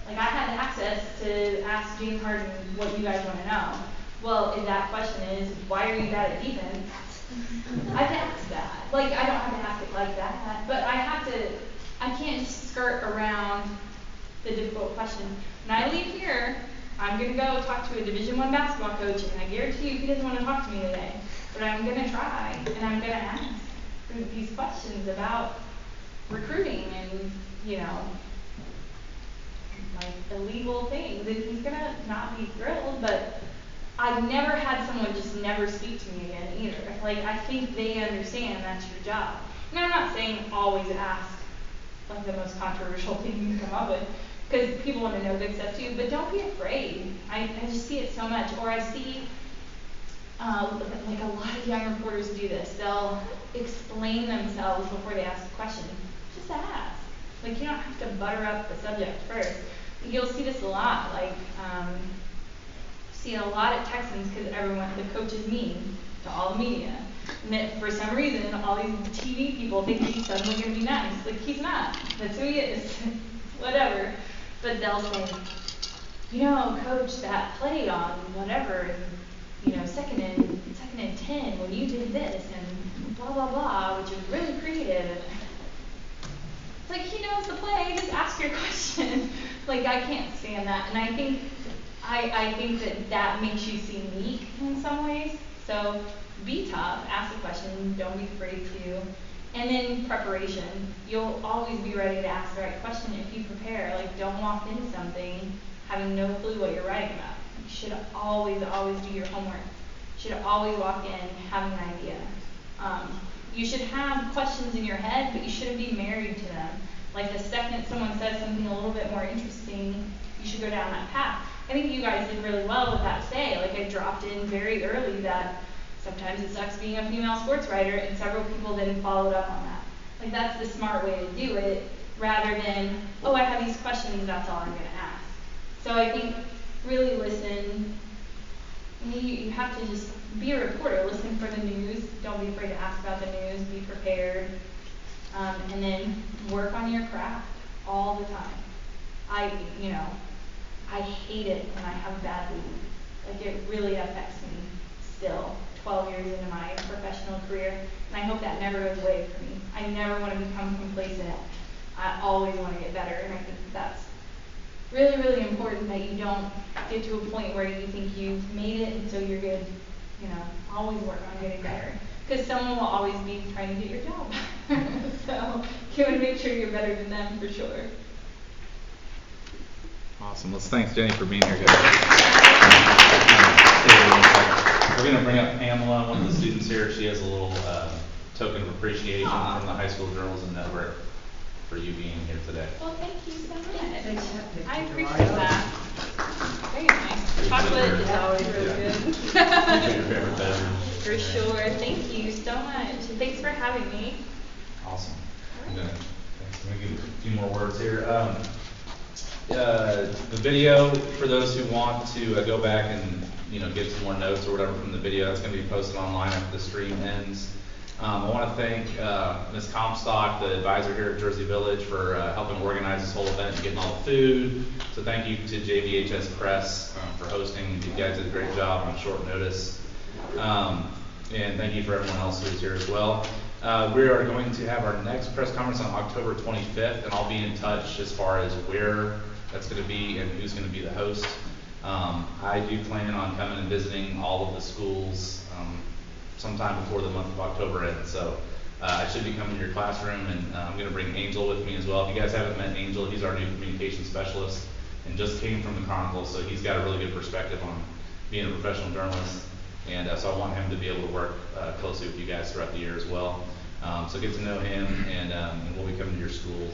S4: like, I had access to ask James Harden what you guys want to know. Well, if that question is, why are you bad at defense? I have to ask that. Like, I don't have to ask it like that, but I can't just skirt around the difficult question. When I leave here, I'm going to go talk to a Division I basketball coach, and I guarantee you he doesn't want to talk to me today. But I'm going to try, and I'm going to ask these questions about recruiting and, like illegal things. And he's going to not be thrilled, but I've never had someone just never speak to me again either. Like, I think they understand that's your job. And I'm not saying always ask, like, the most controversial thing you can come up with, because people want to know good stuff too, but don't be afraid. I just see it so much. Or I see, like, a lot of young reporters do this. They'll explain themselves before they ask a question. Just ask. Like, you don't have to butter up the subject first. You'll see this a lot, like, see a lot of Texans because the coach is mean to all the media. And that for some reason, all these TV people think he's suddenly going to be nice. Like, he's not. That's who he is. Whatever. But they'll say, coach, that play on whatever, and, second and 10 when you did this, and blah, blah, blah, which is really creative. It's like, he knows the play, just ask your question. Like, I can't stand that. And I think that makes you seem weak in some ways. So be tough, ask a question, don't be afraid to. And then preparation. You'll always be ready to ask the right question if you prepare. Like, don't walk into something having no clue what you're writing about. You should always do your homework. You should always walk in having an idea. You should have questions in your head, but you shouldn't be married to them. Like, the second someone says something a little bit more interesting, you should go down that path. I think you guys did really well with that today. Like, I dropped in very early that sometimes it sucks being a female sports writer, and several people then followed up on that. Like, that's the smart way to do it, rather than, I have these questions, that's all I'm going to ask. So I think really listen. You have to just be a reporter. Listen for the news. Don't be afraid to ask about the news. Be prepared. And then work on your craft all the time. I hate it when I have a bad week. Like, it really affects me still, 12 years into my professional career. And I hope that never goes away for me. I never want to become complacent. I always want to get better. And I think that's really, really important, that you don't get to a point where you think you've made it and so you're good. Always work on getting better. Because someone will always be trying to get your job. So you want to make sure you're better than them for sure.
S11: Awesome. Let's thank Jenny for being here, guys. We're gonna bring up Pamela, one of the students here. She has a little token of appreciation from the High School Journalism Network for you being here today.
S4: Well, thank you so much. I appreciate that. Very nice. Chocolate is always really good.
S1: Your favorite beverage.
S4: For sure. Thank you so much. And thanks for having me.
S1: Awesome. I'm gonna give you a few more words here. The video, for those who want to go back and get some more notes or whatever from the video, that's going to be posted online after the stream ends. I want to thank Ms. Comstock, the advisor here at Jersey Village, for helping organize this whole event and getting all the food. So thank you to JVHS Press for hosting. You guys did a great job on short notice. And thank you for everyone else who is here as well. We are going to have our next press conference on October 25th, and I'll be in touch as far as where that's going to be and who's going to be the host. I do plan on coming and visiting all of the schools sometime before the month of October ends. So I should be coming to your classroom, and I'm going to bring Angel with me as well. If you guys haven't met Angel, he's our new communication specialist and just came from the Chronicle, so he's got a really good perspective on being a professional journalist. And so I want him to be able to work closely with you guys throughout the year as well. So get to know him, and we'll be coming to your school